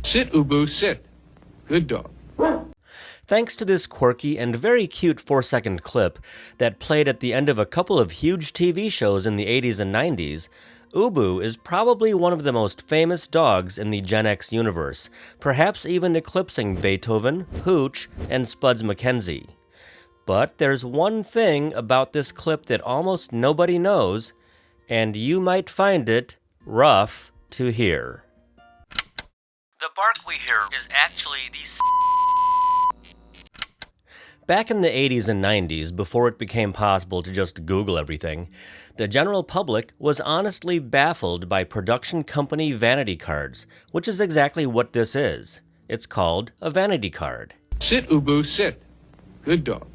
Sit, Ubu, sit. Good dog. Thanks to this quirky and very cute 4-second clip that played at the end of a couple of huge TV shows in the 80s and 90s, Ubu is probably one of the most famous dogs in the Gen X universe, perhaps even eclipsing Beethoven, Hooch, and Spuds MacKenzie. But there's one thing about this clip that almost nobody knows, and you might find it rough to hear. The bark we hear is actually the Back in the 80s and 90s, before it became possible to just Google everything, the general public was honestly baffled by production company vanity cards, which is exactly what this is. It's called a vanity card. Sit, Ubu, sit. Good dog.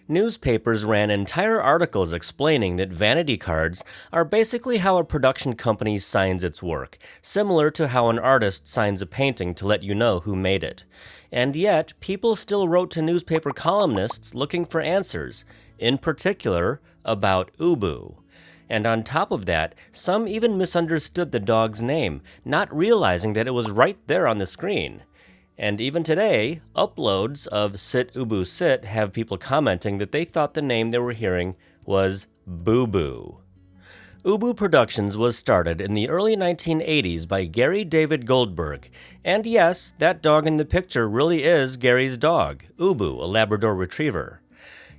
Newspapers ran entire articles explaining that vanity cards are basically how a production company signs its work, similar to how an artist signs a painting to let you know who made it. And yet, people still wrote to newspaper columnists looking for answers, in particular about Ubu. And on top of that, some even misunderstood the dog's name, not realizing that it was right there on the screen. And even today, uploads of Sit Ubu Sit have people commenting that they thought the name they were hearing was Boo Boo. Ubu Productions was started in the early 1980s by Gary David Goldberg. And yes, that dog in the picture really is Gary's dog, Ubu, a Labrador Retriever.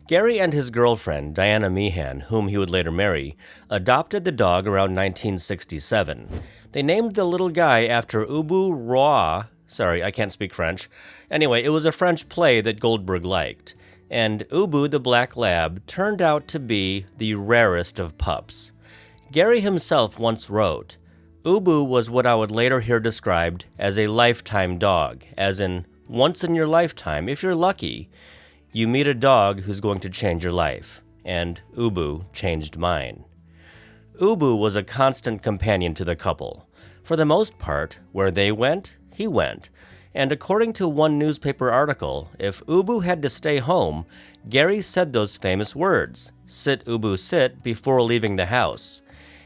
Gary and his girlfriend, Diana Meehan, whom he would later marry, adopted the dog around 1967. They named the little guy after Ubu Roi. Sorry, I can't speak French. Anyway, it was a French play that Goldberg liked. And Ubu the Black Lab turned out to be the rarest of pups. Gary himself once wrote, Ubu was what I would later hear described as a lifetime dog, as in, once in your lifetime, if you're lucky, you meet a dog who's going to change your life. And Ubu changed mine. Ubu was a constant companion to the couple. For the most part, where they went, he went, and according to one newspaper article, if Ubu had to stay home, Gary said those famous words, "Sit, Ubu, sit," before leaving the house.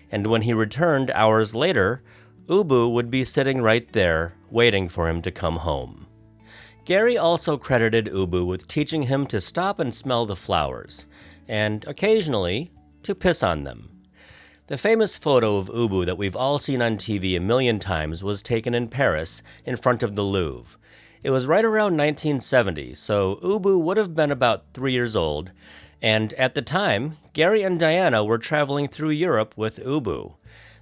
And when he returned hours later, Ubu would be sitting right there, waiting for him to come home. Gary also credited Ubu with teaching him to stop and smell the flowers, and occasionally, to piss on them. The famous photo of Ubu that we've all seen on TV a million times was taken in Paris, in front of the Louvre. It was right around 1970, so Ubu would have been about 3 years old, and at the time, Gary and Diana were traveling through Europe with Ubu.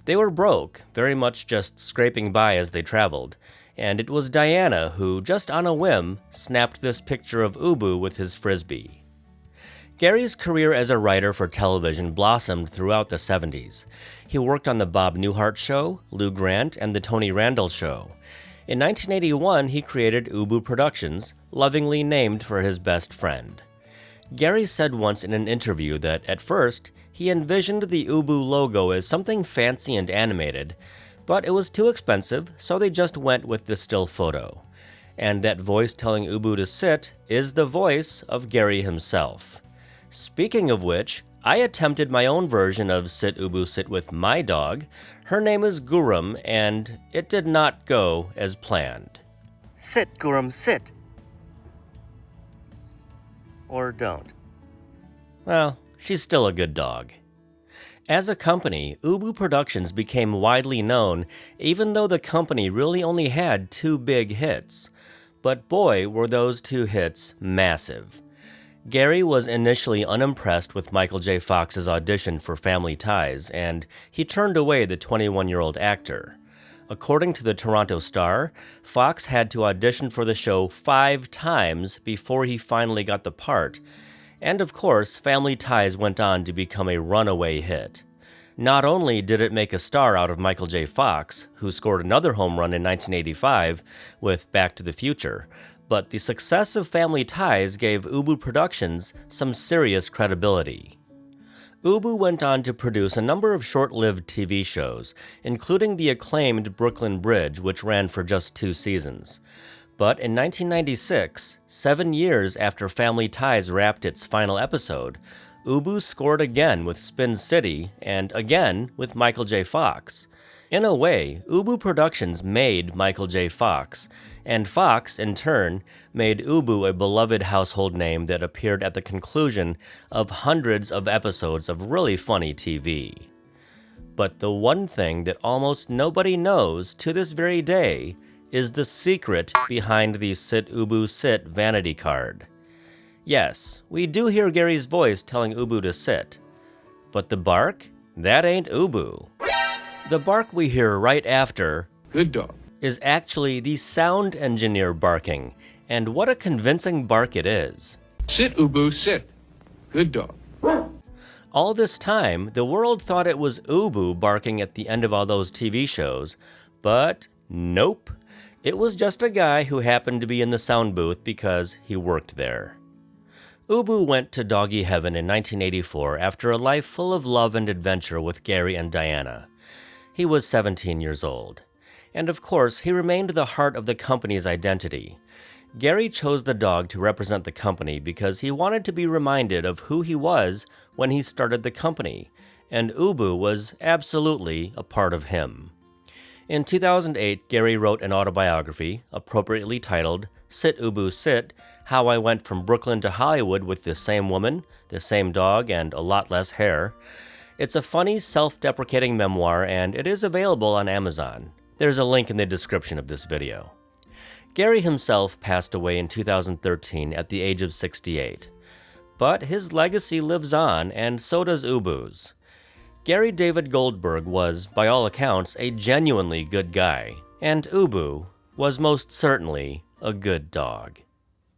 They were broke, very much just scraping by as they traveled, and it was Diana who, just on a whim, snapped this picture of Ubu with his frisbee. Gary's career as a writer for television blossomed throughout the 70s. He worked on The Bob Newhart Show, Lou Grant, and The Tony Randall Show. In 1981, he created Ubu Productions, lovingly named for his best friend. Gary said once in an interview that, at first, he envisioned the Ubu logo as something fancy and animated, but it was too expensive, so they just went with the still photo. And that voice telling Ubu to sit is the voice of Gary himself. Speaking of which, I attempted my own version of Sit Ubu Sit with my dog. Her name is Gurum, and it did not go as planned. Sit, Gurum, sit. Or don't. Well, she's still a good dog. As a company, Ubu Productions became widely known, even though the company really only had 2 big hits. But boy, were those 2 hits massive. Gary was initially unimpressed with Michael J. Fox's audition for Family Ties, and he turned away the 21-year-old actor. According to the Toronto Star, Fox had to audition for the show 5 times before he finally got the part, and of course, Family Ties went on to become a runaway hit. Not only did it make a star out of Michael J. Fox, who scored another home run in 1985 with Back to the Future, but the success of Family Ties gave Ubu Productions some serious credibility. Ubu went on to produce a number of short-lived TV shows, including the acclaimed Brooklyn Bridge, which ran for just 2 seasons. But in 1996, 7 years after Family Ties wrapped its final episode, Ubu scored again with Spin City and again with Michael J. Fox. In a way, Ubu Productions made Michael J. Fox, and Fox, in turn, made Ubu a beloved household name that appeared at the conclusion of hundreds of episodes of really funny TV. But the one thing that almost nobody knows to this very day is the secret behind the Sit Ubu Sit vanity card. Yes, we do hear Gary's voice telling Ubu to sit, but the bark? That ain't Ubu. The bark we hear right after Good dog. is actually the sound engineer barking, and what a convincing bark it is. Sit, Ubu, sit. Good dog. All this time, the world thought it was Ubu barking at the end of all those TV shows, but nope. It was just a guy who happened to be in the sound booth because he worked there. Ubu went to doggy heaven in 1984 after a life full of love and adventure with Gary and Diana. He was 17 years old. And of course, he remained the heart of the company's identity. Gary chose the dog to represent the company because he wanted to be reminded of who he was when he started the company, and Ubu was absolutely a part of him. In 2008, Gary wrote an autobiography, appropriately titled Sit Ubu Sit, How I Went from Brooklyn to Hollywood with the Same Woman, the Same Dog, and a Lot Less Hair. It's a funny, self-deprecating memoir, and it is available on Amazon. There's a link in the description of this video. Gary himself passed away in 2013 at the age of 68. But his legacy lives on, and so does Ubu's. Gary David Goldberg was, by all accounts, a genuinely good guy, and Ubu was most certainly a good dog.